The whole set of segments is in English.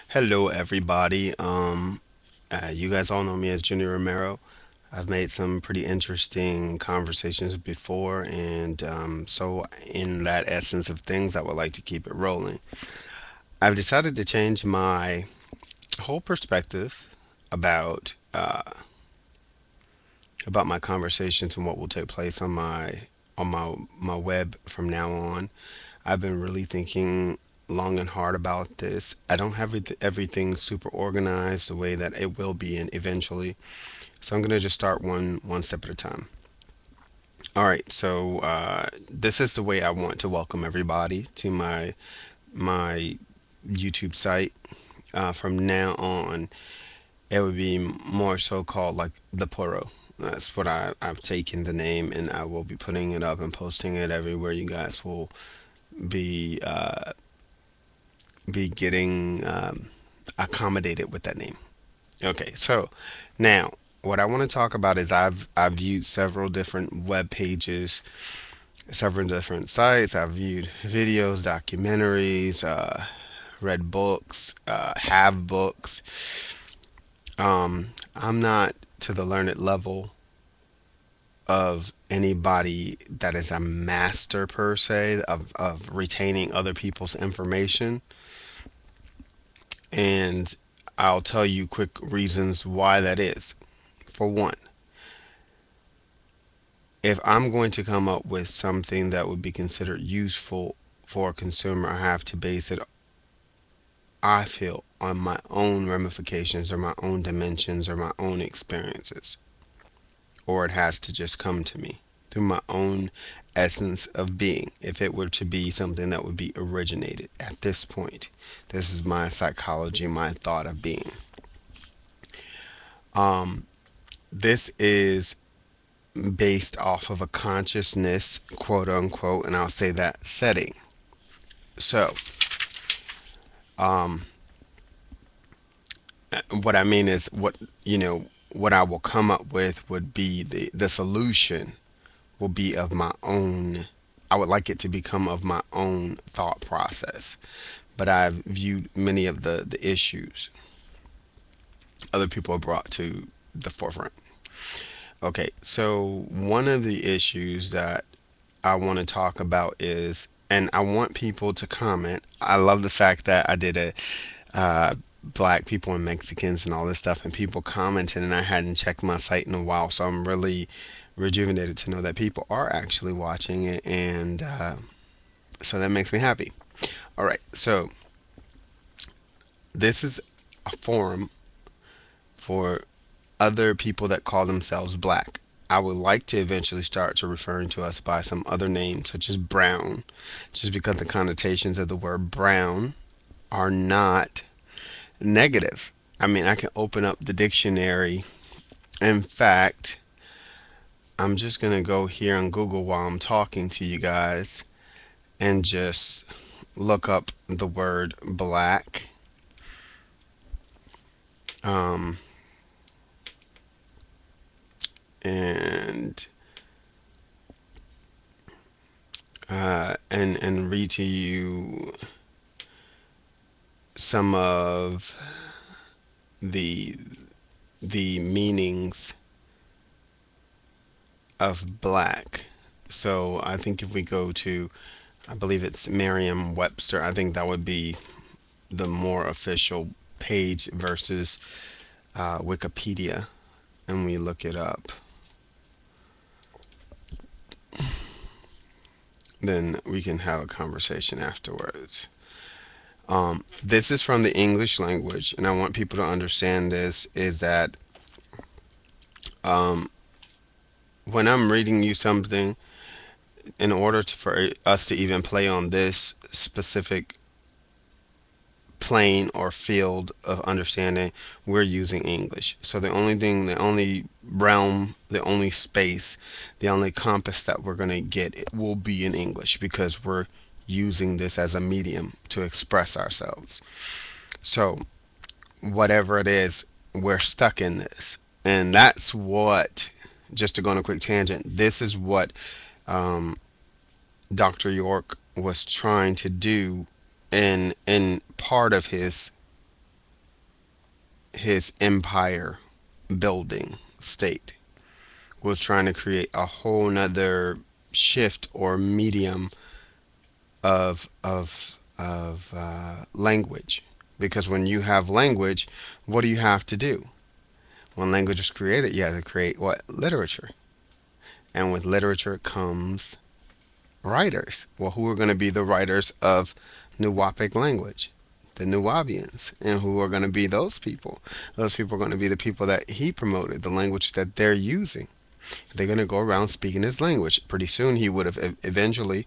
Hello, everybody. You guys all know me as Junior Romero. I've made some pretty interesting conversations before, and so in that essence of things, I would like to keep it rolling. I've decided to change my whole perspective about about my conversations and what will take place on my web from now on. I've been really thinking long and hard about this. I don't have everything super organized the way that it will be and eventually. So I'm gonna just start one step at a time. All right. So this is the way I want to welcome everybody to my YouTube site. From now on, it would be more so called like the Poro. That's what I've taken the name, and I will be putting it up and posting it everywhere. You guys will be be getting accommodated with that name. Okay, so now what I want to talk about is I've viewed several different web pages, several different sites. I've viewed videos, documentaries, read books, have books. I'm not to the learned level of anybody that is a master per se of retaining other people's information. And I'll tell you quick reasons why that is. For one, if I'm going to come up with something that would be considered useful for a consumer, I have to base it, I feel, on my own ramifications or my own dimensions or my own experiences. Or it has to just come to me through my own essence of being. If it were to be something that would be originated at this point, this is my psychology, my thought of being. This is based off of a consciousness, quote unquote, and I'll say that setting. So, what I mean is, what I will come up with would be the solution will be of my own. I would like it to become of my own thought process, but I've viewed many of the issues other people have brought to the forefront. Okay, so one of the issues that I want to talk about is, and I want people to comment. I love the fact that I did a black people and Mexicans and all this stuff, and people commented, and I hadn't checked my site in a while, so I'm really rejuvenated to know that people are actually watching it, and so that makes me happy. All right, so this is a forum for other people that call themselves black. I would like to eventually start to referring to us by some other names, such as brown, just because the connotations of the word brown are not negative. I mean, I can open up the dictionary. In fact, I'm just going to go here on Google while I'm talking to you guys and just look up the word black. Um, and and read to you some of the the meanings of black. So I think if we go to, I believe it's Merriam-Webster, I think that would be the more official page versus Wikipedia, and we look it up. Then we can have a conversation afterwards. This is from the English language, and I want people to understand this is that when I'm reading you something, in order for us to even play on this specific plane or field of understanding, we're using English. So the only thing, the only realm, the only space, the only compass that we're going to get it will be in English because we're using this as a medium to express ourselves. So whatever it is, we're stuck in this. And that's what, just to go on a quick tangent, this is what Dr. York was trying to do in part of his his empire building state, was trying to create a whole nother shift or medium of language. Because when you have language, what do you have to do? When language is created, you have to create what? Literature. And with literature comes writers. Well, who are going to be the writers of Nuwapic language? The Nuwabians. And who are going to be those people? Those people are going to be the people that he promoted, the language that they're using. They're going to go around speaking his language. Pretty soon, he would have eventually,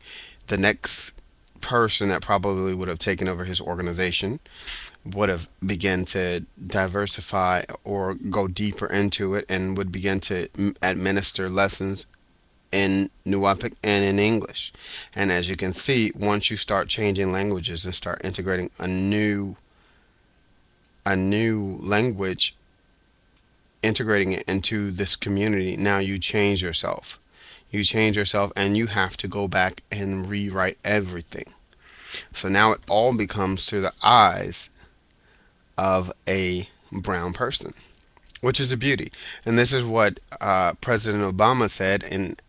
the next person that probably would have taken over his organization would have begun to diversify or go deeper into it and would begin to administer lessons in Nuwapic and in English. And as you can see, once you start changing languages and start integrating a new language, integrating it into this community, now you change yourself. You change yourself and you have to go back and rewrite everything. So now it all becomes through the eyes of a brown person, which is a beauty. And this is what President Obama said. And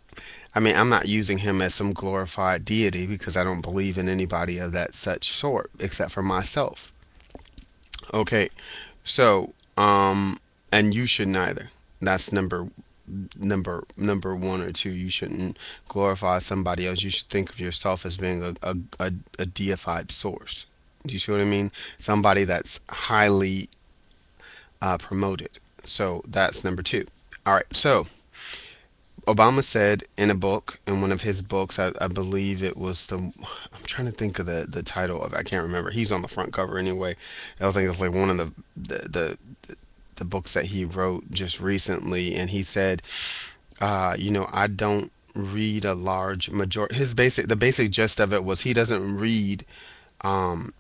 I mean, I'm not using him as some glorified deity because I don't believe in anybody of that such sort except for myself. Okay, so and you should neither. That's number one or two. You shouldn't glorify somebody else. You should think of yourself as being a deified source. Do you see what I mean? Somebody that's highly promoted. So that's number two. All right. So Obama said in a book, in one of his books, I believe it was I'm trying to think of the title of it. I can't remember. He's on the front cover anyway. I think it's like one of the books that he wrote just recently, and he said, I don't read a large majority. The basic gist of it was he doesn't read um,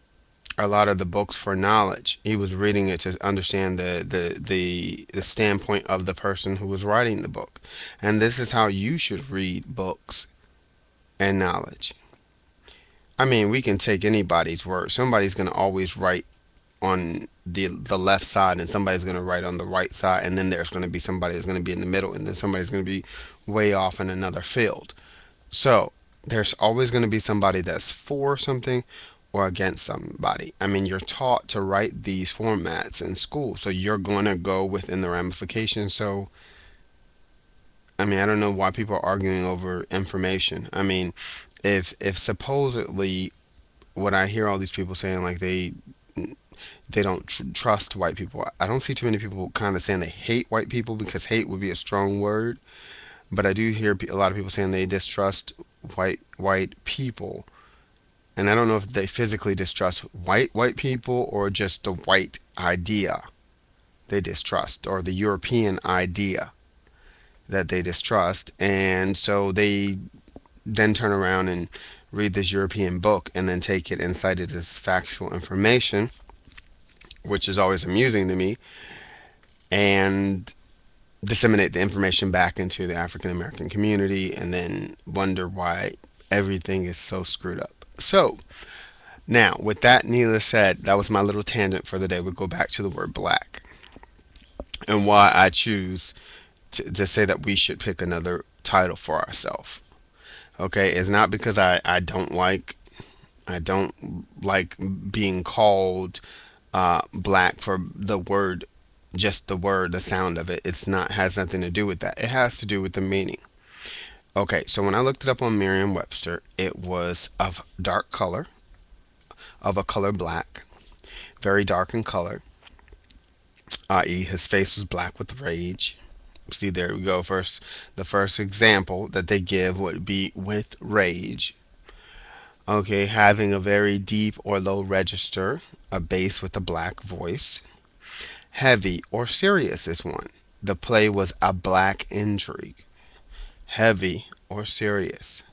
a lot of the books for knowledge. He was reading it to understand the standpoint of the person who was writing the book. And this is how you should read books and knowledge. I mean, we can take anybody's word. Somebody's going to always write on the left side, and somebody's going to write on the right side, and then there's going to be somebody that's going to be in the middle, and then somebody's going to be way off in another field. So there's always going to be somebody that's for something or against somebody. I mean, you're taught to write these formats in school, so you're going to go within the ramifications. So I mean, I don't know why people are arguing over information. I mean, if supposedly what I hear all these people saying, like they don't trust white people. I don't see too many people kind of saying they hate white people, because hate would be a strong word. But I do hear a lot of people saying they distrust white people, and I don't know if they physically distrust white people or just the white idea they distrust, or the European idea that they distrust. And so they then turn around and read this European book and then take it and cite it as factual information, which is always amusing to me, and disseminate the information back into the African American community, and then wonder why everything is so screwed up. So, now, with that needless said, that was my little tangent for the day. We'll go back to the word black and why I choose to say that we should pick another title for ourselves. Okay, it's not because I don't like being called black for the word, just the word, the sound of it. It's not, has nothing to do with that. It has to do with the meaning. Okay, so when I looked it up on Merriam-Webster, it was of dark color, of a color black, very dark in color, i.e., his face was black with rage. See, there we go. The first example that they give would be with rage. Okay, having a very deep or low register, a bass with a black voice. Heavy or serious is one. The play was a black intrigue. Heavy or serious.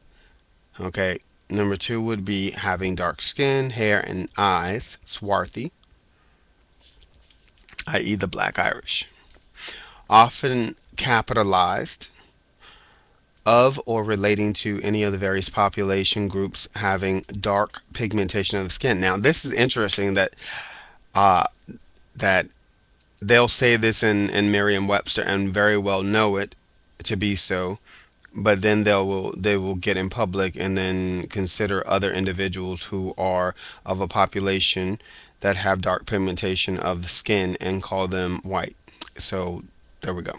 Okay, number two would be having dark skin, hair, and eyes, swarthy, i.e., the black Irish. Often capitalized, of or relating to any of the various population groups having dark pigmentation of the skin. Now, this is interesting that uh, that they'll say this in Merriam-Webster and very well know it to be so, but then they will get in public and then consider other individuals who are of a population that have dark pigmentation of the skin and call them white. So there we go.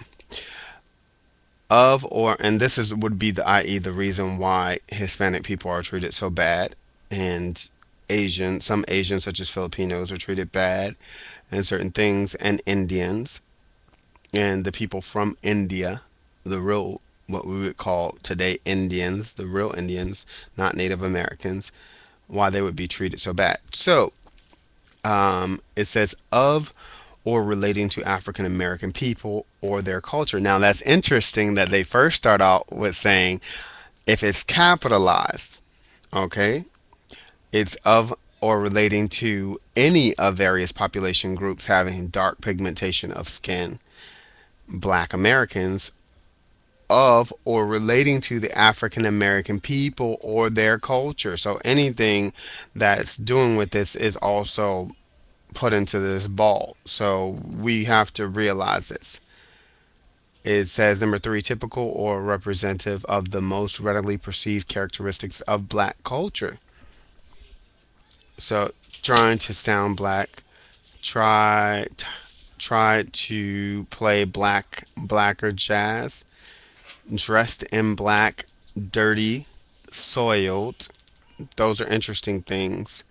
Of or and this is would be the i.e. the reason why Hispanic people are treated so bad, and some Asians such as Filipinos are treated bad and certain things, and Indians and the people from India, the real, what we would call today Indians, the real Indians, not Native Americans, why they would be treated so bad. So it says of or relating to African American people or their culture. Now that's interesting that they first start out with saying if it's capitalized, okay, it's of or relating to any of various population groups having dark pigmentation of skin, Black Americans, of or relating to the African American people or their culture. So anything that's doing with this is also put into this ball. So we have to realize this. It says number three, typical or representative of the most readily perceived characteristics of black culture. So trying to sound black, try try to play blacker jazz, dressed in black, dirty, soiled. Those are interesting things.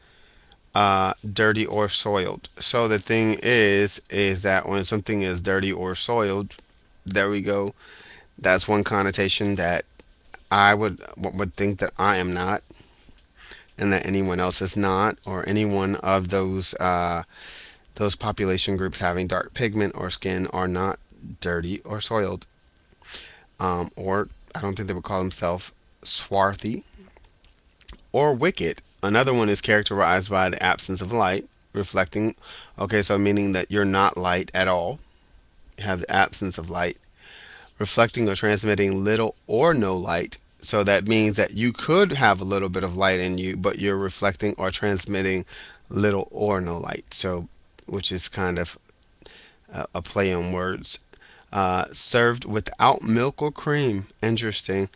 Dirty or soiled. So the thing is that when something is dirty or soiled, there we go. That's one connotation that I would think that I am not, and that anyone else is not, or any one of those population groups having dark pigment or skin are not dirty or soiled. Or I don't think they would call themselves swarthy or wicked. Another one is characterized by the absence of light, reflecting, okay, so meaning that you're not light at all, you have the absence of light, reflecting or transmitting little or no light. So that means that you could have a little bit of light in you, but you're reflecting or transmitting little or no light. So, which is kind of a play on words. Served without milk or cream. Interesting.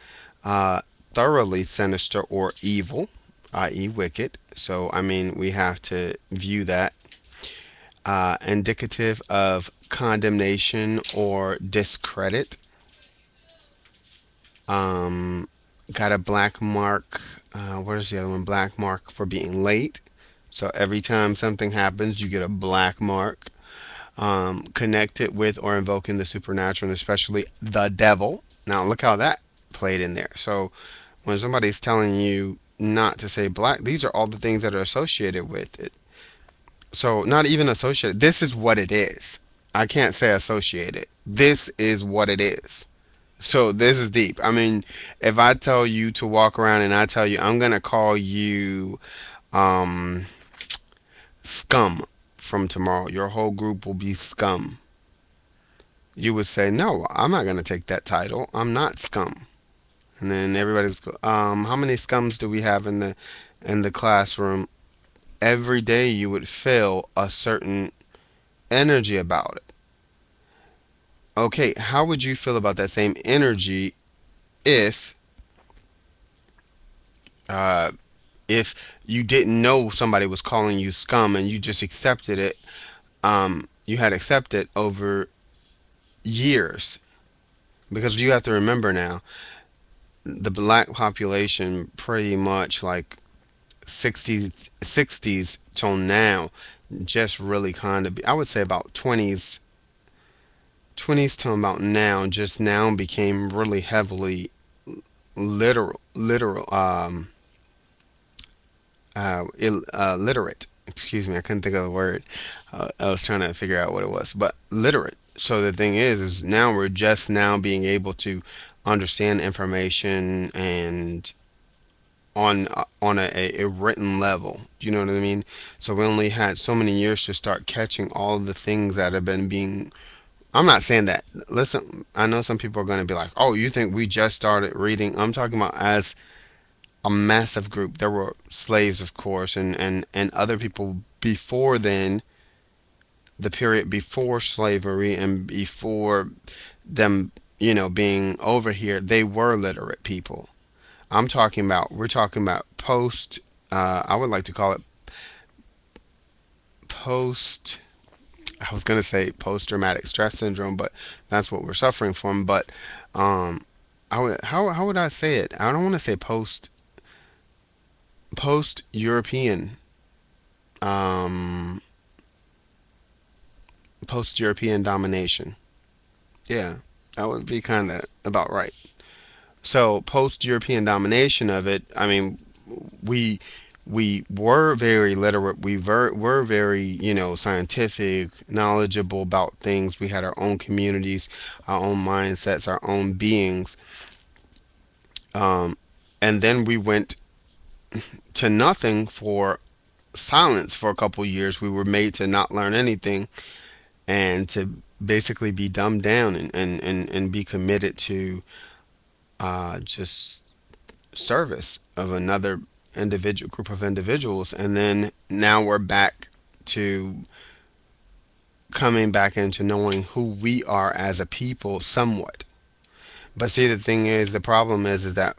Uh, Thoroughly sinister or evil, i.e., wicked. So, I mean, we have to view that. Indicative of condemnation or discredit. Um, got a black mark. What is the other one? Black mark for being late. So every time something happens, you get a black mark. Connected with or invoking the supernatural, and especially the devil. Now, look how that played in there. So, when somebody's telling you not to say black, these are all the things that are associated with it. So, not even associated. This is what it is. I can't say associated. This is what it is. So, this is deep. I mean, if I tell you to walk around and I tell you, I'm going to call you um, scum from tomorrow, your whole group will be scum. You would say, no, I'm not going to take that title. I'm not scum. And then everybody's go, how many scums do we have in the classroom? Every day you would feel a certain energy about it. Okay, how would you feel about that same energy if uh, if you didn't know somebody was calling you scum and you just accepted it? You had accepted over years, because you have to remember now the black population pretty much like 60s till now just really kind of, I would say about 20s till about now, just now became really heavily literal literate. Excuse me, I couldn't think of the word. I was trying to figure out what it was, but literate. So the thing is now we're just now being able to understand information and on a written level. You know what I mean? So we only had so many years to start catching all the things that have been being. I'm not saying that. Listen, I know some people are going to be like, "Oh, you think we just started reading?" I'm talking about as a massive group. There were slaves, of course, and other people before then the period before slavery and before them, being over here, they were literate people. We're talking about post, I would like to call it post, I was going to say post traumatic stress syndrome, but that's what we're suffering from. But um, how would I say it? I don't want to say post European, um, post European domination. Yeah, that would be kind of about right. So post European domination of it, I mean, we we were very literate. Were very, scientific, knowledgeable about things. We had our own communities, our own mindsets, our own beings. And then we went to nothing for silence for a couple years. We were made to not learn anything and to basically be dumbed down and be committed to just service of another individual group of individuals. And then now we're back to coming back into knowing who we are as a people somewhat. But see, the thing is, the problem is that,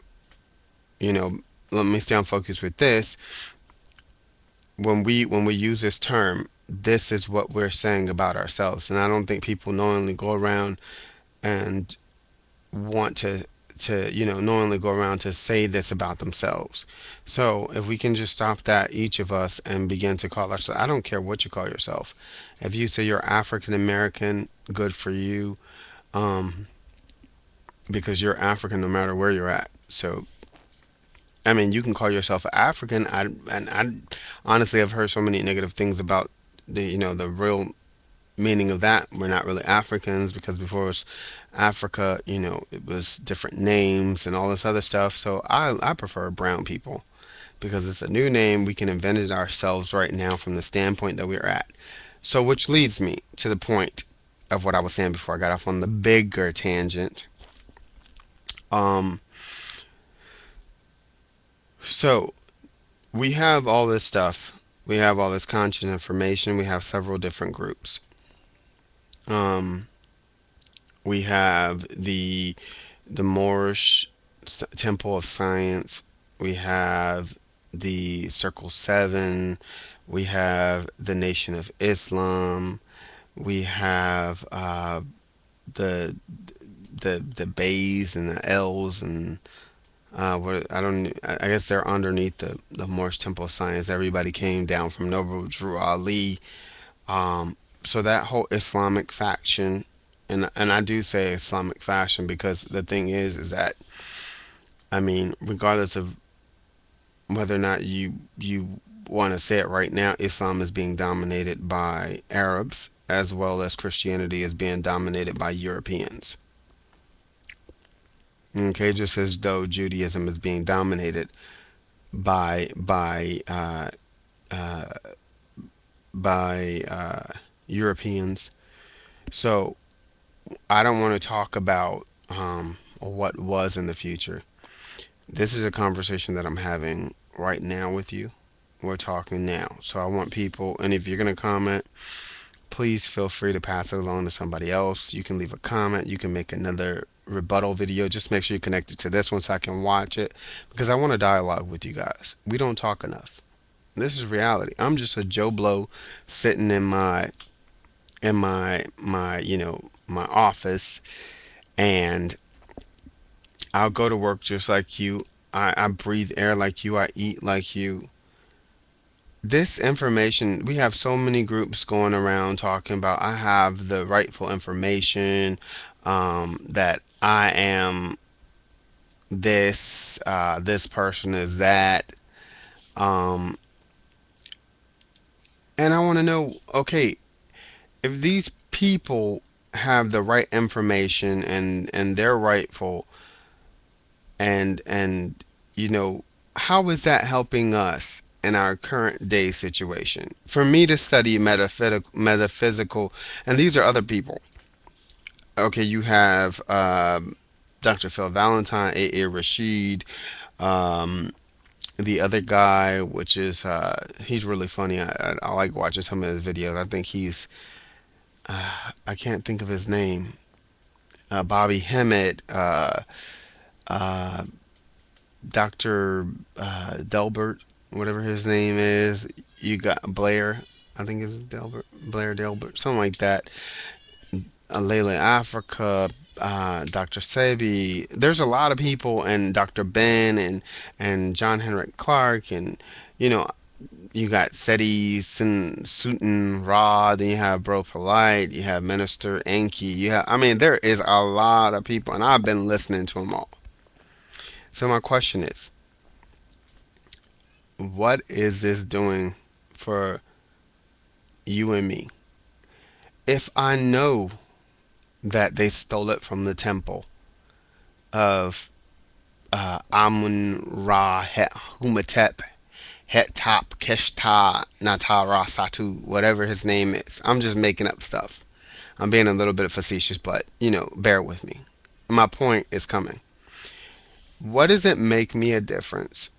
you know let me stay on focus with this. When we use this term, this is what we're saying about ourselves. And I don't think people knowingly go around and want to knowingly go around to say this about themselves. So if we can just stop that, each of us, and begin to call ourselves, I don't care what you call yourself. If you say you're African American, good for you, um, because you're African no matter where you're at. So I mean, you can call yourself African. I honestly have heard so many negative things about the real meaning of that. We're not really Africans because before it was Africa, it was different names and all this other stuff. So I prefer brown people because it's a new name. We can invent it ourselves right now from the standpoint that we're at. So, which leads me to the point of what I was saying before I got off on the bigger tangent. Um, so we have all this stuff. We have all this conscious information. We have several different groups. Um, we have the Moorish Temple of Science. We have the Circle Seven. We have the Nation of Islam. We have the the Bays and the L's and what I don't. I guess they're underneath the Moorish Temple of Science. Everybody came down from Noble Drew Ali. Um, so that whole Islamic faction, and I do say Islamic faction because the thing is that, I mean, regardless of whether or not you want to say it right now, Islam is being dominated by Arabs as well as Christianity is being dominated by Europeans. Okay, just as though Judaism is being dominated by Europeans. So I don't want to talk about what was in the future. This is a conversation that I'm having right now with you. We're talking now. So I want people, and if you're going to comment, please feel free to pass it along to somebody else. You can leave a comment. You can make another rebuttal video. Just make sure you connect it to this one so I can watch it because I want to dialogue with you guys. We don't talk enough. This is reality. I'm just a Joe Blow sitting in my office, and I'll go to work just like you. I breathe air like you. I eat like you. This information, we have so many groups going around talking about I have the rightful information, that I am this, this person is that. Um, and I want to know, okay, if these people have the right information and they're rightful, and how is that helping us in our current day situation? For me to study metaphysical, and these are other people. Okay, you have Dr. Phil Valentine, A. Rashid, um, the other guy, which is he's really funny. I like watching some of his videos. I think he's I can't think of his name. Bobby Hemmett, uh, Dr. Delbert, whatever his name is. You got Blair, I think it's Delbert, Blair Delbert, something like that. Layla Africa, Dr. Sebi. There's a lot of people, and Dr. Ben, and John Henrik Clark, and you know, you got Seti Sutton Ra, then you have Bro Polite, you have Minister Enki, you have, I mean, there is a lot of people, and I've been listening to them all. So my question is, what is this doing for you and me? If I know that they stole it from the temple of Amun Ra Het Humatep Het Top Keshta Natara Satu, whatever his name is. I'm just making up stuff. I'm being a little bit facetious, but bear with me. My point is coming. What does it make me a difference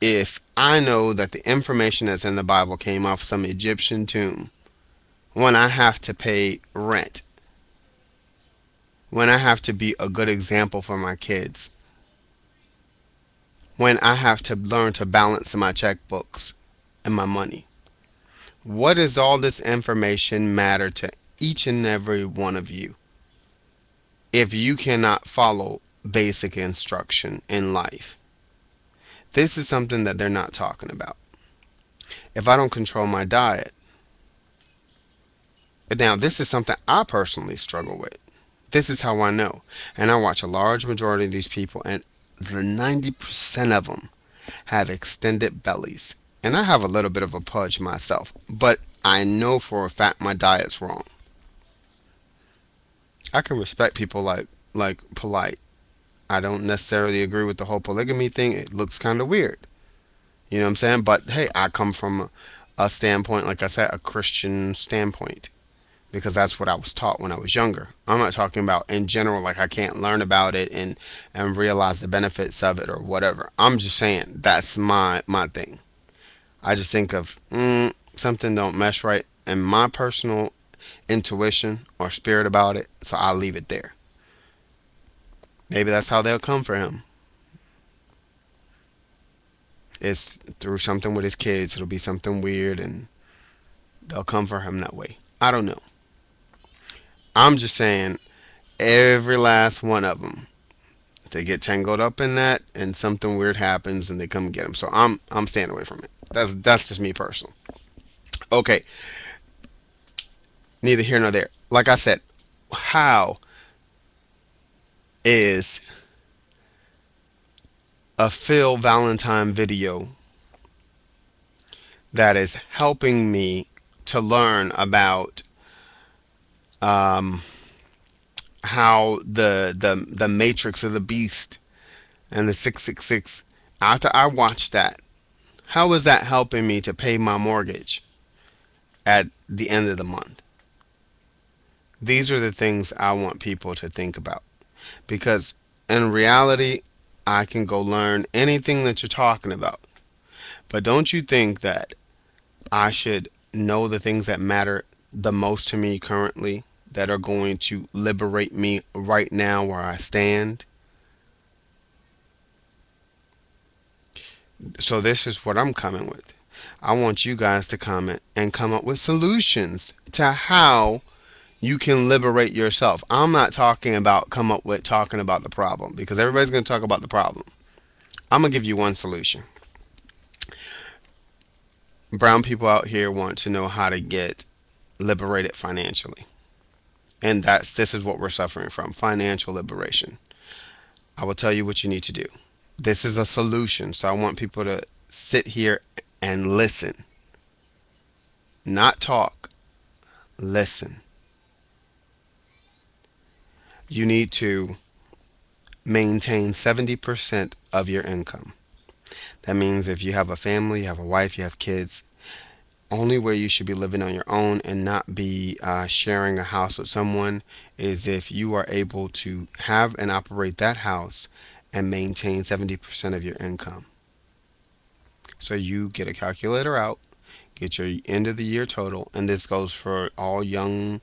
if I know that the information that's in the Bible came off some Egyptian tomb when I have to pay rent, when I have to be a good example for my kids, when I have to learn to balance my checkbooks and my money? What does all this information matter to each and every one of you if you cannot follow basic instruction in life? This is something that they're not talking about. If I don't control my diet, now this is something I personally struggle with. This is how I know. And I watch a large majority of these people, and the 90% of them have extended bellies. And I have a little bit of a pudge myself, but I know for a fact my diet's wrong. I can respect people like Polite. I don't necessarily agree with the whole polygamy thing. It looks kind of weird. You know what I'm saying? But hey, I come from a standpoint, like I said, a Christian standpoint, because that's what I was taught when I was younger. I'm not talking about in general, like I can't learn about it and realize the benefits of it or whatever. I'm just saying that's my thing. I just think of something don't mesh right in my personal intuition or spirit about it, so I'll leave it there. Maybe that's how they'll come for him. It's through something with his kids. It'll be something weird, and they'll come for him that way. I don't know. I'm just saying, every last one of them, they get tangled up in that, and something weird happens, and they come and get them. So I'm staying away from it. That's just me personal. Okay, neither here nor there. Like I said, how is a Phil Valentine video that is helping me to learn about um, how the Matrix of the Beast and the 666? After I watched that, how is that helping me to pay my mortgage at the end of the month? These are the things I want people to think about, because in reality, I can go learn anything that you're talking about. But don't you think that I should know the things that matter the most to me currently, that are going to liberate me right now where I stand? So this is what I'm coming with. I want you guys to comment and come up with solutions to how you can liberate yourself. I'm not talking about come up with talking about the problem, because everybody's going to talk about the problem. I'm going to give you one solution. Brown people out here want to know how to get liberated financially. And this is what we're suffering from, financial liberation. I will tell you what you need to do. This is a solution, so I want people to sit here and listen. Not talk, listen. You need to maintain 70% of your income. That means if you have a family, you have a wife, you have kids, only way you should be living on your own and not be sharing a house with someone is if you are able to have and operate that house and maintain 70% of your income. So you get a calculator out, get your end of the year total, and this goes for all young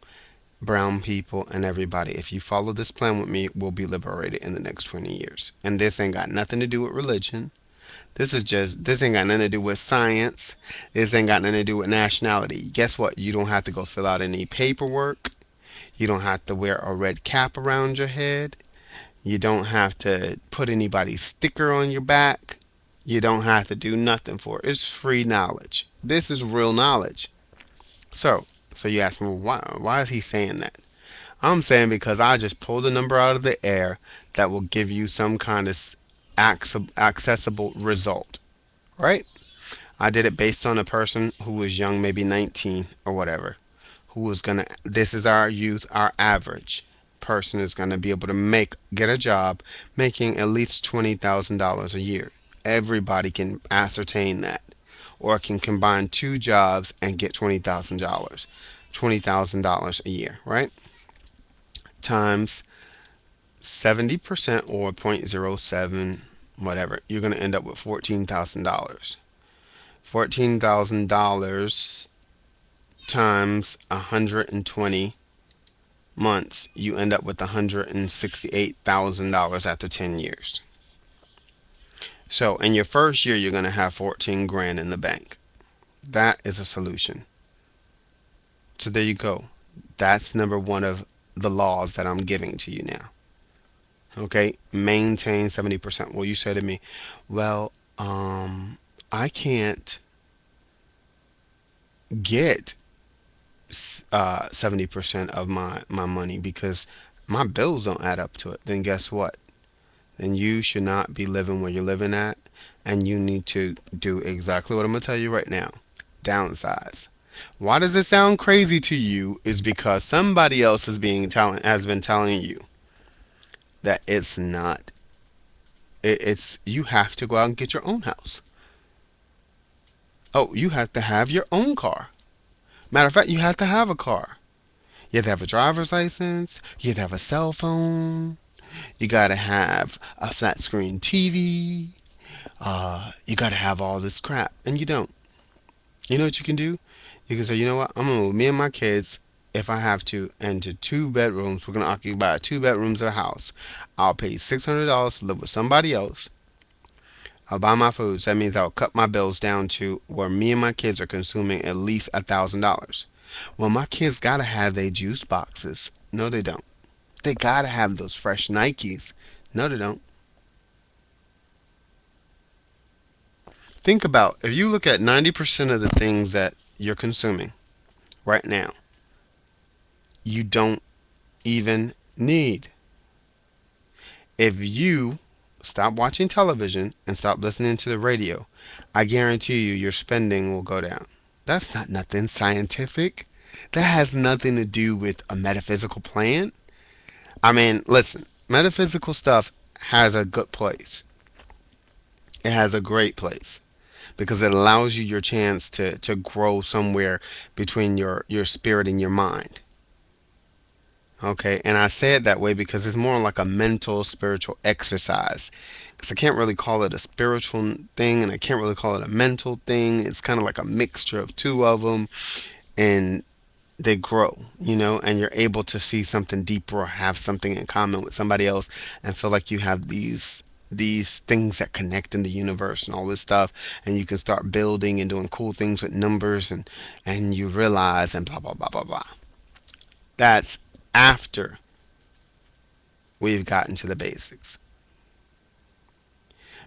brown people and everybody. If you follow this plan with me, we'll be liberated in the next 20 years. And this ain't got nothing to do with religion. This ain't got nothing to do with science. This ain't got nothing to do with nationality. Guess what? You don't have to go fill out any paperwork. You don't have to wear a red cap around your head. You don't have to put anybody's sticker on your back. You don't have to do nothing for it. It's free knowledge. This is real knowledge. So, so you ask me, why is he saying that? I'm saying because I just pulled a number out of the air that will give you some kind of accessible result, right? I did it based on a person who was young, maybe 19 or whatever, who was gonna. This is our youth, our average person is gonna be able to get a job making at least $20,000 a year. Everybody can ascertain that, or can combine two jobs and get $20,000, $20,000 a year, right? Times 70% or 0.07, whatever, you're going to end up with $14,000. $14,000 times 120 months, you end up with $168,000 after 10 years. So in your first year, you're going to have 14 grand in the bank. That is a solution. So there you go. That's number one of the laws that I'm giving to you now. Okay, maintain 70%. Well, you say to me, well, I can't get 70% of my money because my bills don't add up to it. Then guess what? Then you should not be living where you're living at, and you need to do exactly what I'm gonna tell you right now. Downsize. Why does it sound crazy to you? Is because somebody else has been telling you that it's not. It's you have to go out and get your own house. Oh, you have to have your own car. Matter of fact, you have to have a car. You have to have a driver's license. You have to have a cell phone. You gotta have a flat screen TV. You gotta have all this crap, and you don't. You know what you can do? You can say, you know what? I'm gonna move me and my kids, if I have to, into two bedrooms. We're gonna occupy two bedrooms of a house. I'll pay $600 to live with somebody else. I'll buy my foods. That means I'll cut my bills down to where me and my kids are consuming at least $1,000. Well, my kids gotta have their juice boxes. No, they don't. They gotta have those fresh Nikes. No, they don't. Think about if you look at 90% of the things that you're consuming right now, you don't even need. If you stop watching television and stop listening to the radio, I guarantee you your spending will go down. That's not nothing scientific. That has nothing to do with a metaphysical plan. I mean, listen, metaphysical stuff has a good place. It has a great place because it allows you your chance to grow somewhere between your spirit and your mind. Okay, and I say it that way because it's more like a mental, spiritual exercise. Because I can't really call it a spiritual thing, and I can't really call it a mental thing. It's kind of like a mixture of two of them, and they grow, and you're able to see something deeper or have something in common with somebody else, and feel like you have these things that connect in the universe and all this stuff, and you can start building and doing cool things with numbers, and you realize and blah blah blah blah blah. That's after we've gotten to the basics.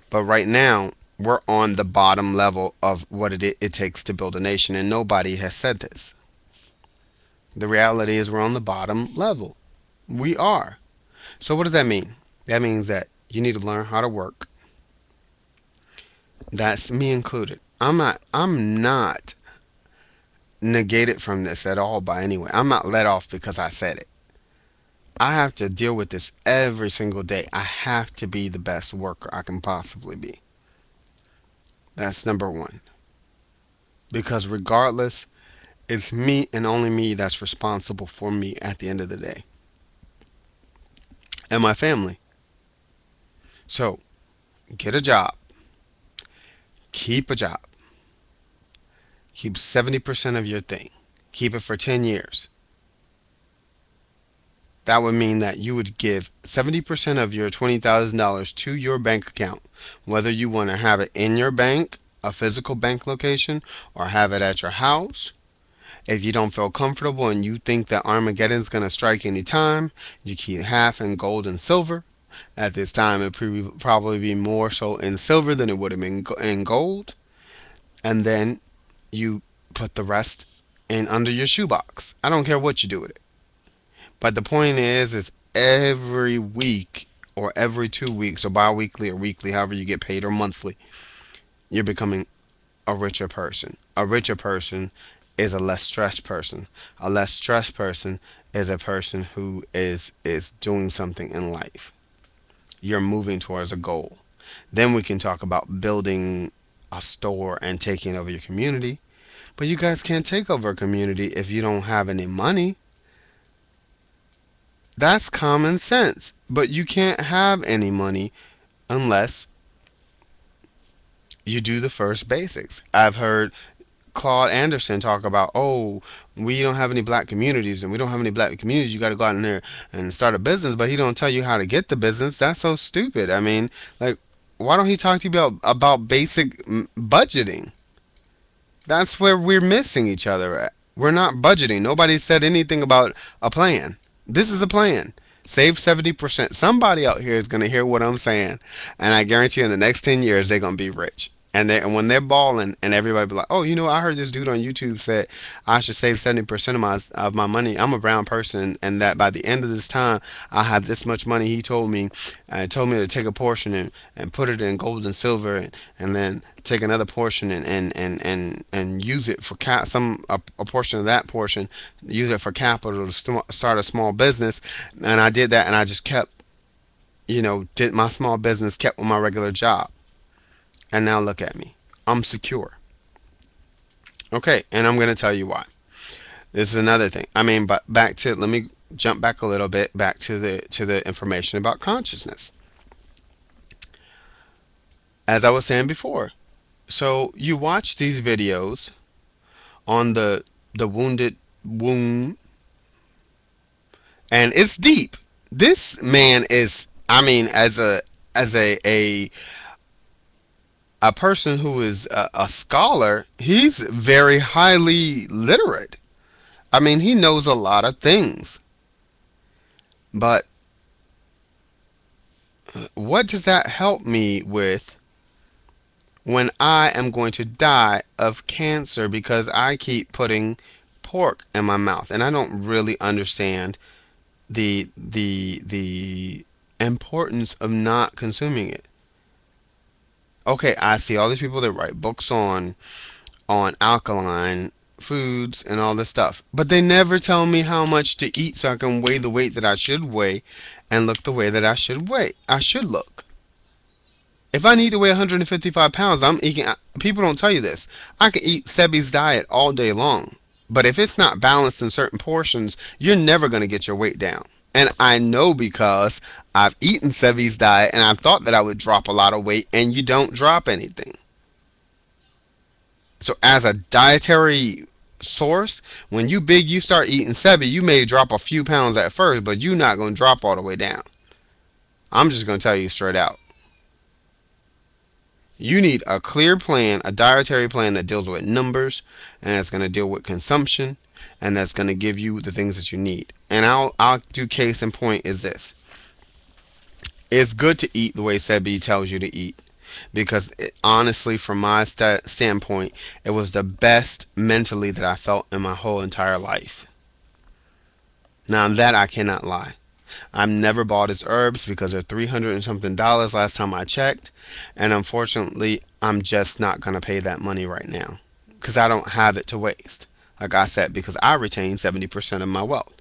But right now, we're on the bottom level of what it takes to build a nation, and nobody has said this. The reality is we're on the bottom level. We are. So what does that mean? That means that you need to learn how to work. That's me included. I'm not negated from this at all by any way. I'm not let off because I said it. I have to deal with this every single day. I have to be the best worker I can possibly be. That's number one. Because regardless, it's me and only me that's responsible for me at the end of the day. And my family. So, get a job. Keep a job. Keep 70% of your thing. Keep it for 10 years. That would mean that you would give 70% of your $20,000 to your bank account, whether you want to have it in your bank, a physical bank location, or have it at your house. If you don't feel comfortable and you think that Armageddon's going to strike any time, you keep half in gold and silver. At this time, it would probably be more so in silver than it would have been in gold. And then you put the rest in under your shoebox. I don't care what you do with it. But the point is every week or every 2 weeks or bi-weekly or weekly, however you get paid, or monthly, you're becoming a richer person. A richer person is a less stressed person. A less stressed person is a person who is doing something in life. You're moving towards a goal. Then we can talk about building a store and taking over your community. But you guys can't take over a community if you don't have any money. That's common sense. But you can't have any money unless you do the first basics. I've heard Claude Anderson talk about, oh, we don't have any black communities, and we don't have any black communities. You got to go out in there and start a business, but he don't tell you how to get the business. That's so stupid. I mean, like, why don't he talk to you about basic budgeting? That's where we're missing each other at. We're not budgeting. Nobody said anything about a plan. This is a plan. Save 70%. Somebody out here is going to hear what I'm saying. And I guarantee you in the next 10 years, they're going to be rich. And when they're balling and everybody be like, oh, I heard this dude on YouTube said I should save 70% of my money. I'm a brown person, and that by the end of this time, I have this much money. He told me to take a portion and put it in gold and silver, and then take another portion and use it for a portion of that portion, use it for capital to start a small business. And I did that, and I just kept, did my small business, kept with my regular job. And now look at me. I'm secure. Okay, and I'm going to tell you why. This is another thing. But let me jump back a little bit back to the information about consciousness. As I was saying before, so you watch these videos on the wounded womb, and it's deep. This man is, as a person who is a scholar, he's very highly literate. He knows a lot of things. But what does that help me with when I am going to die of cancer because I keep putting pork in my mouth and I don't really understand the importance of not consuming it? Okay, I see all these people that write books on alkaline foods and all this stuff, but they never tell me how much to eat so I can weigh the weight that I should weigh and look the way that I should weigh. I should look. If I need to weigh 155 pounds, I'm eating. People don't tell you this. I can eat Sebi's diet all day long, but if it's not balanced in certain portions, you're never going to get your weight down. And I know because I've eaten Sevi's diet and I thought that I would drop a lot of weight, and you don't drop anything. So as a dietary source, when you start eating Sebi, you may drop a few pounds at first, but you're not going to drop all the way down. I'm just going to tell you straight out. You need a clear plan, a dietary plan that deals with numbers, and that's going to deal with consumption, and that's going to give you the things that you need. And I'll do case in point is this. It's good to eat the way Sebi tells you to eat, because honestly, from my standpoint, it was the best mentally that I felt in my whole entire life. Now that I cannot lie. I've never bought his herbs because they're $300 and something last time I checked, and unfortunately, I'm just not gonna pay that money right now because I don't have it to waste. Like I said, because I retain 70% of my wealth.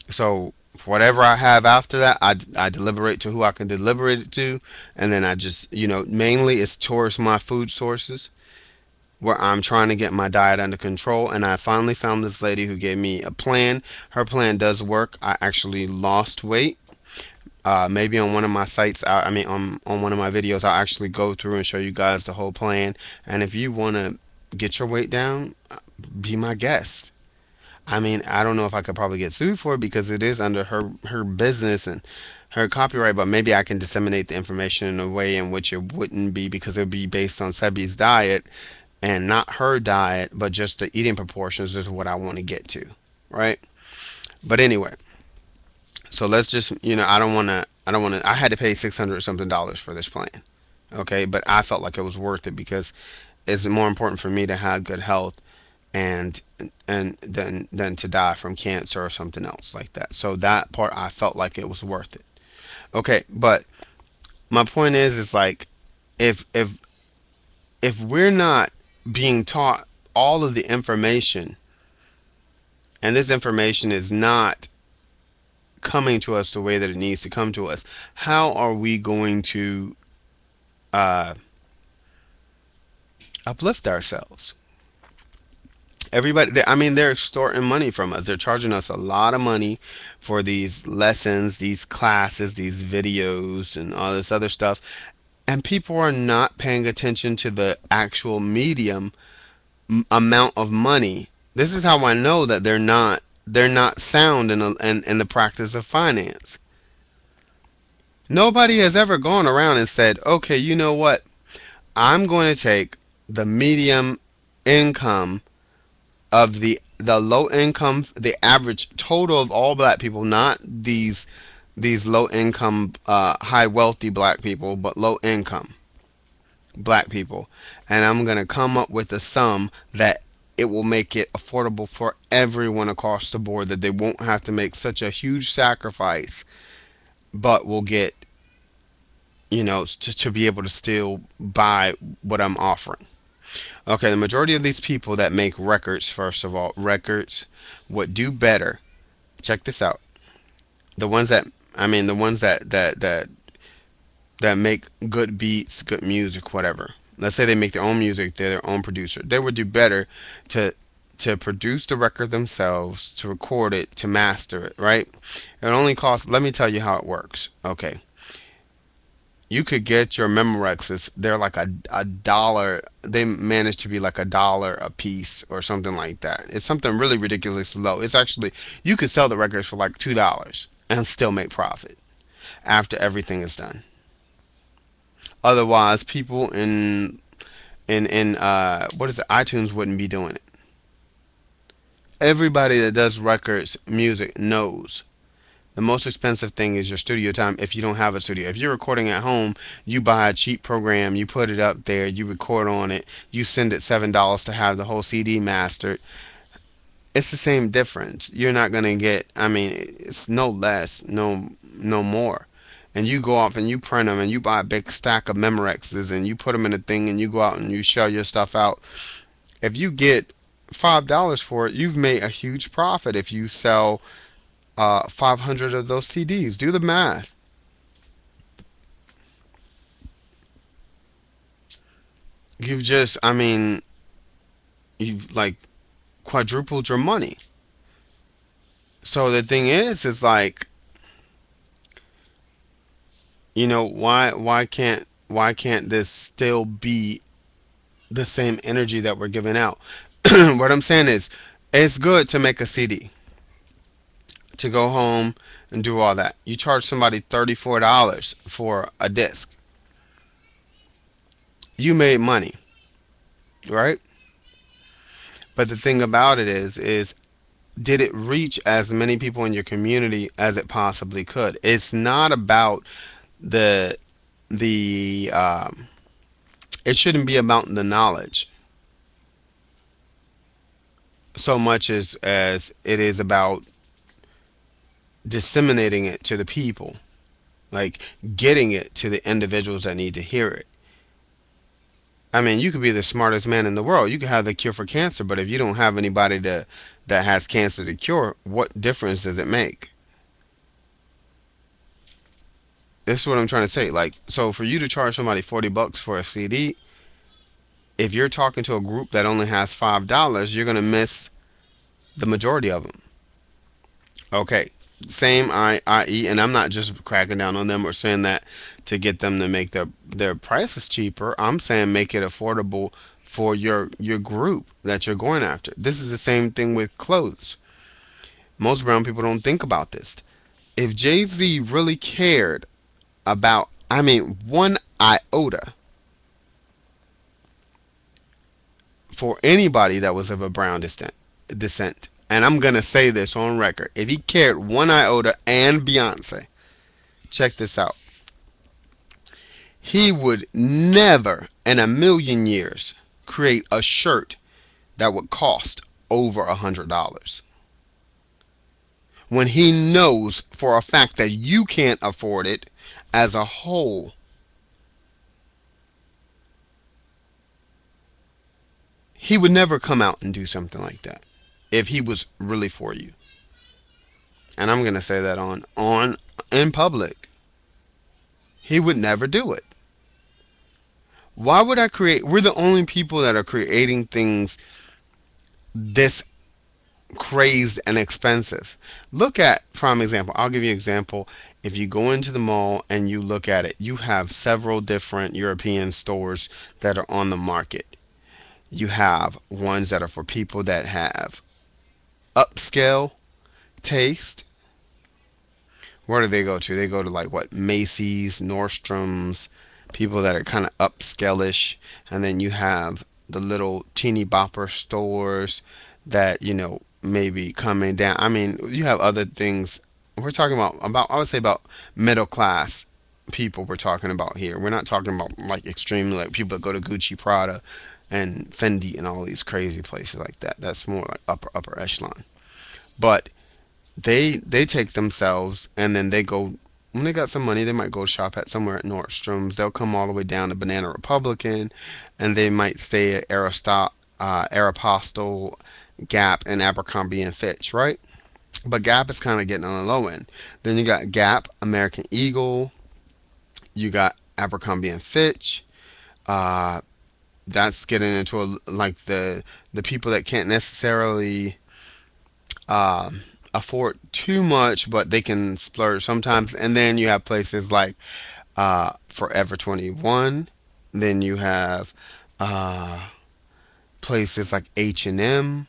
So whatever I have after that, I deliberate to who I can deliberate it to, and then I just, mainly it's towards my food sources where I'm trying to get my diet under control. And I finally found this lady who gave me a plan. Her plan does work. I actually lost weight. Maybe on one of my sites, on one of my videos, I'll actually go through and show you guys the whole plan. And if you want to get your weight down, be my guest. I mean, I don't know if I could probably get sued for it because it is under her business and her copyright, but maybe I can disseminate the information in a way in which it wouldn't be, because it would be based on Sebi's diet and not her diet, but just the eating proportions is what I want to get to, right? But anyway, so let's just, I don't want to I had to pay 600 something dollars for this plan. Okay, but I felt like it was worth it because it's more important for me to have good health and than to die from cancer or something else like that. So that part I felt like it was worth it. Okay, but my point is like, if if if we're not being taught all of the information, and this information is not coming to us the way that it needs to come to us, how are we going to uh, uplift ourselves? Everybody, I mean, they're extorting money from us. They're charging us a lot of money for these lessons, these classes, these videos, and all this other stuff. And people are not paying attention to the actual medium amount of money. This is how I know that they're not sound in the practice of finance. Nobody has ever gone around and said, okay, you know what? I'm going to take the medium income of the low income, the average total of all black people, not these low income, high wealthy black people, but low income black people, and I'm gonna come up with a sum that it will make it affordable for everyone across the board. That they won't have to make such a huge sacrifice, but will get, to be able to still buy what I'm offering. Okay, the majority of these people that make records, first of all, records would do better. Check this out. The ones that, I mean, the ones that make good beats, good music, whatever. Let's say they make their own music, they're their own producer. They would do better to produce the record themselves, to record it, to master it, right? It only costs, let me tell you how it works. Okay. You could get your Memorexes, they're like a dollar. They manage to be like $1 a piece or something like that. It's something really ridiculously low. It's actually, you could sell the records for like $2 and still make profit after everything is done. Otherwise, people in what is it, iTunes wouldn't be doing it. Everybody that does records music knows the most expensive thing is your studio time. If you don't have a studio, if you're recording at home, you buy a cheap program, you put it up there, you record on it, you send it $7 to have the whole CD mastered. It's the same difference. You're not gonna get, I mean, it's no less, no more. And you go off and you print them and you buy a big stack of Memorexes and you put them in a thing and you go out and you shell your stuff out. If you get $5 for it, you've made a huge profit. If you sell 500 of those CDs, do the math. You've just, I mean, you've like quadrupled your money. So the thing is like, why can't this still be the same energy that we're giving out? What I'm saying is, it's good to make a CD, to go home and do all that. You charge somebody $34 for a disc. You made money, right? But the thing about it is did it reach as many people in your community as it possibly could? It's not about the the it shouldn't be about the knowledge so much as it is about disseminating it to the people, like getting it to the individuals that need to hear it. I mean, you could be the smartest man in the world, you could have the cure for cancer, but if you don't have anybody that has cancer to cure, what difference does it make? This is what I'm trying to say. Like, so for you to charge somebody $40 for a CD, if you're talking to a group that only has $5, you're gonna miss the majority of them. Okay, same IE, and I'm not just cracking down on them or saying that to get them to make their prices cheaper. I'm saying make it affordable for your group that you're going after. This is the same thing with clothes. Most brown people don't think about this. If Jay-Z really cared about, I mean, one iota for anybody that was of a brown descent, and I'm gonna say this on record, if he cared one iota, and Beyonce, check this out, he would never in a million years create a shirt that would cost over $100 when he knows for a fact that you can't afford it as a whole. He would never come out and do something like that if he was really for you. And I'm going to say that on in public. He would never do it. Why would I create? We're the only people that are creating things this crazed and expensive. Look at, prime example, I'll give you an example. If you go into the mall and you look at it, you have several different European stores that are on the market. You have ones that are for people that have upscale taste. Where do they go to? They go to like what, Macy's, Nordstrom's, people that are kind of upscale-ish. And then you have the little teeny bopper stores that, maybe coming down. I mean, you have other things. We're talking about I would say about middle class people we're talking about here. We're not talking about like extremely like people that go to Gucci, Prada, and Fendi and all these crazy places like that. That's more like upper echelon. But they take themselves and then they go, when they got some money, they might go shop at somewhere at Nordstrom's. They'll come all the way down to Banana Republican, and they might stay at Aeropostale, Gap, and Abercrombie and Fitch, right? But Gap is kind of getting on the low end. Then you got Gap, American Eagle, you got Abercrombie and Fitch. Uh, that's getting into like the people that can't necessarily afford too much, but they can splurge sometimes. And then you have places like Forever 21. Then you have uh, places like H&M.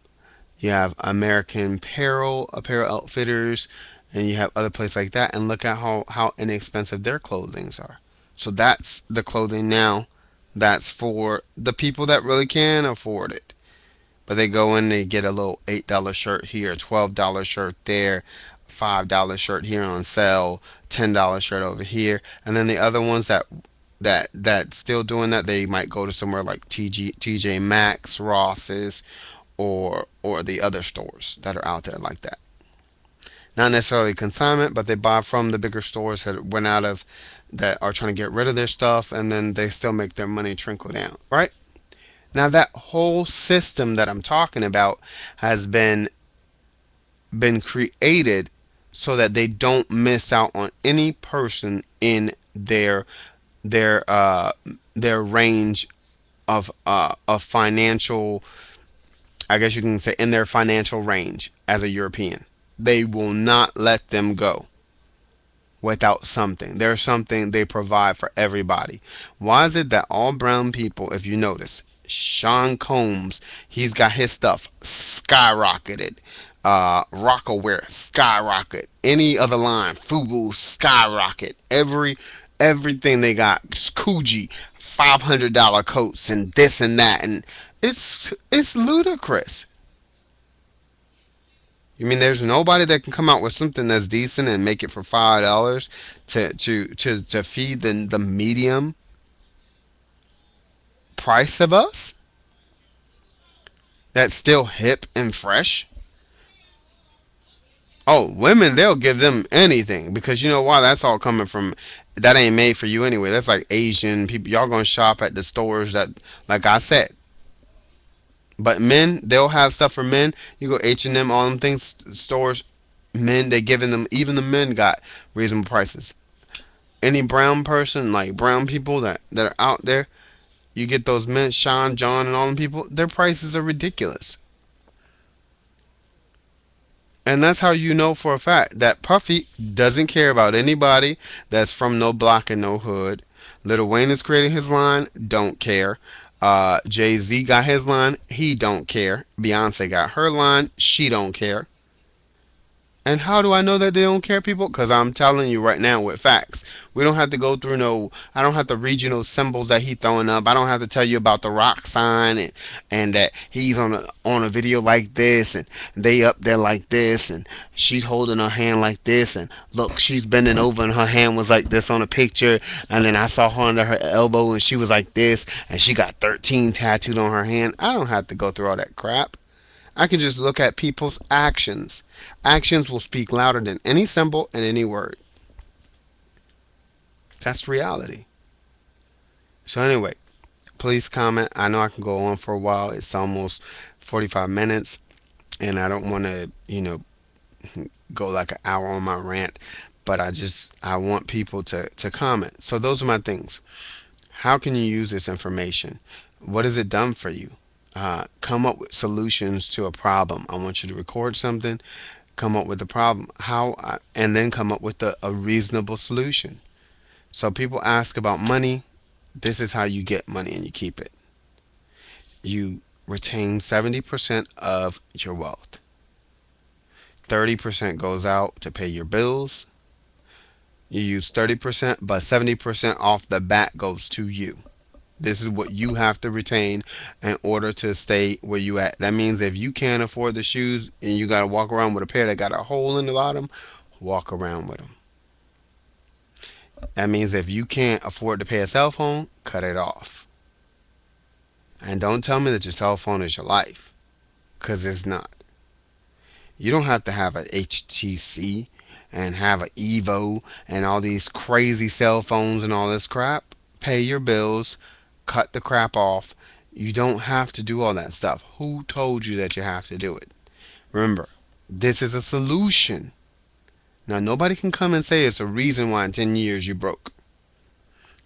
You have American Apparel Outfitters, and you have other places like that. And look at how inexpensive their clothings are. So that's the clothing now. That's for the people that really can afford it. But they go in, they get a little $8 shirt here, $12 shirt there, $5 shirt here on sale, $10 shirt over here, and then the other ones that still doing that, they might go to somewhere like TJ Maxx, Ross's, or the other stores that are out there like that. Not necessarily consignment, but they buy from the bigger stores that went out of, that are trying to get rid of their stuff, and then they still make their money trickle down, right? Now that whole system that I'm talking about has been created so that they don't miss out on any person in their their range of financial, I guess you can say, in their financial range as a European. They will not let them go without something. There's something they provide for everybody. Why is it that all brown people, if you notice, Sean Combs, he's got his stuff skyrocketed. Rockaware skyrocket. Any other line, Fubu skyrocket. Everything they got, Coogee, $500 coats and this and that, and it's ludicrous. You mean there's nobody that can come out with something that's decent and make it for $5 to feed the medium price of us? That's still hip and fresh. Oh, women, they'll give them anything because you know why? That's all coming from, that ain't made for you anyway. That's like Asian people. Y'all gonna shop at the stores that, like I said. But men, they'll have stuff for men. You go H&M, all them things, stores. Men, they giving them, even the men got reasonable prices. Any brown person, like brown people that are out there, you get those men, Sean, John, and all them people, their prices are ridiculous. And that's how you know for a fact that Puffy doesn't care about anybody that's from no block and no hood. Lil Wayne is creating his line, don't care. Jay-Z got his line, he don't care. Beyonce got her line, she don't care. And how do I know that they don't care, people? Because I'm telling you right now with facts. We don't have to go through no. I don't have to read you no symbols that he throwing up. I don't have to tell you about the rock sign and that he's on a video like this and they up there like this and she's holding her hand like this and look, she's bending over and her hand was like this on a picture, and then I saw her under her elbow and she was like this and she got 13 tattooed on her hand. I don't have to go through all that crap. I can just look at people's actions. Actions will speak louder than any symbol and any word. That's reality. So, anyway, please comment. I know I can go on for a while. It's almost 45 minutes, and I don't want to, go like an hour on my rant, but I want people to comment. So, those are my things. How can you use this information? What has it done for you? Come up with solutions to a problem. I want you to record something, come up with the problem, and then come up with a reasonable solution. So people ask about money. This is how you get money and you keep it. You retain 70% of your wealth. 30% goes out to pay your bills. You use 30%, but 70% off the bat goes to you. This is what you have to retain in order to stay where you at. That means if you can't afford the shoes and you got to walk around with a pair that got a hole in the bottom, walk around with them. That means if you can't afford to pay a cell phone, cut it off. And don't tell me that your cell phone is your life, because it's not. You don't have to have a HTC and have an Evo and all these crazy cell phones and all this crap. Pay your bills, cut the crap off. You don't have to do all that stuff. Who told you that you have to do it? Remember, this is a solution. Now, nobody can come and say it's a reason why in 10 years you broke.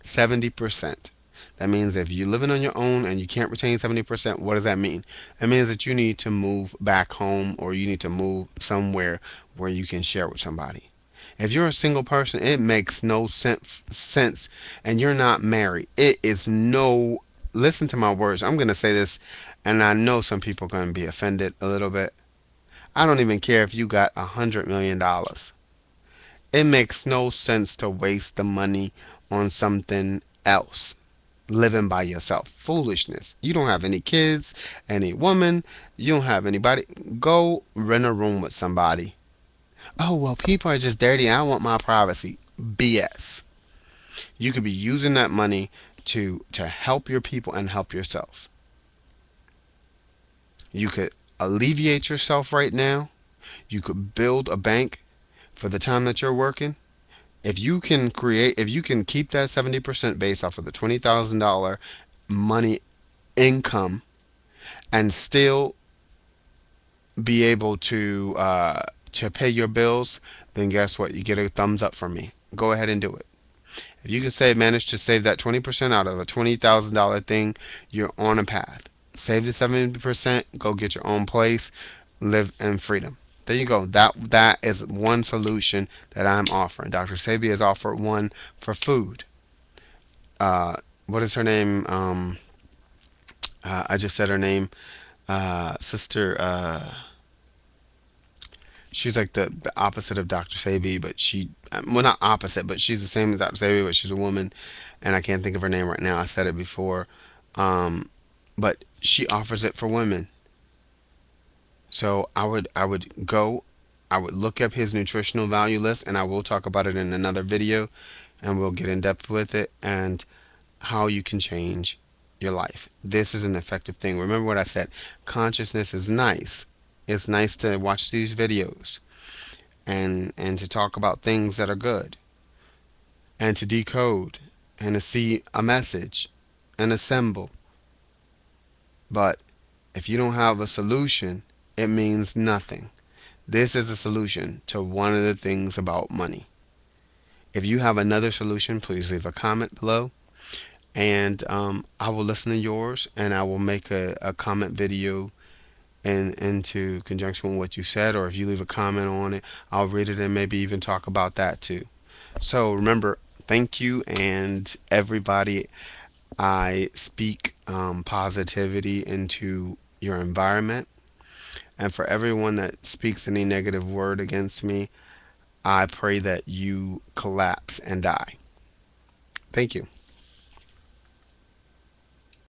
70%. That means if you're living on your own and you can't retain 70%, what does that mean? That means that you need to move back home or you need to move somewhere where you can share with somebody. If you're a single person, it makes no sense, and you're not married. It is no, listen to my words. I'm going to say this, and I know some people are going to be offended a little bit. I don't even care if you got $100 million. It makes no sense to waste the money on something else. Living by yourself. Foolishness. You don't have any kids, any woman, you don't have anybody. Go rent a room with somebody. Oh, well, people are just dirty. I want my privacy. BS. You could be using that money to help your people and help yourself. You could alleviate yourself right now. You could build a bank for the time that you're working. If you can keep that 70% based off of the $20,000 money income and still be able to pay your bills, then guess what? You get a thumbs up from me. Go ahead and do it. If you can manage to save that 20% out of a $20,000 thing, you're on a path. Save the 70%, go get your own place, live in freedom. There you go. That is one solution that I'm offering. Dr. Sabi has offered one for food. What is her name? I just said her name. Sister. She's like the opposite of Dr. Sabi, but well, not opposite, but she's the same as Dr. Sabi, but she's a woman, and I can't think of her name right now. I said it before, but she offers it for women. So I would look up his nutritional value list, and I will talk about it in another video, and we'll get in depth with it and how you can change your life. This is an effective thing. Remember what I said. Consciousness is nice. It's nice to watch these videos and to talk about things that are good and to decode and to see a message and a symbol. But if you don't have a solution, it means nothing. This is a solution to one of the things about money. If you have another solution, please leave a comment below, and I will listen to yours, and I will make a comment video into conjunction with what you said, or if you leave a comment on it, I'll read it and maybe even talk about that too. So remember, thank you, and everybody, I speak positivity into your environment. And for everyone that speaks any negative word against me, I pray that you collapse and die. Thank you.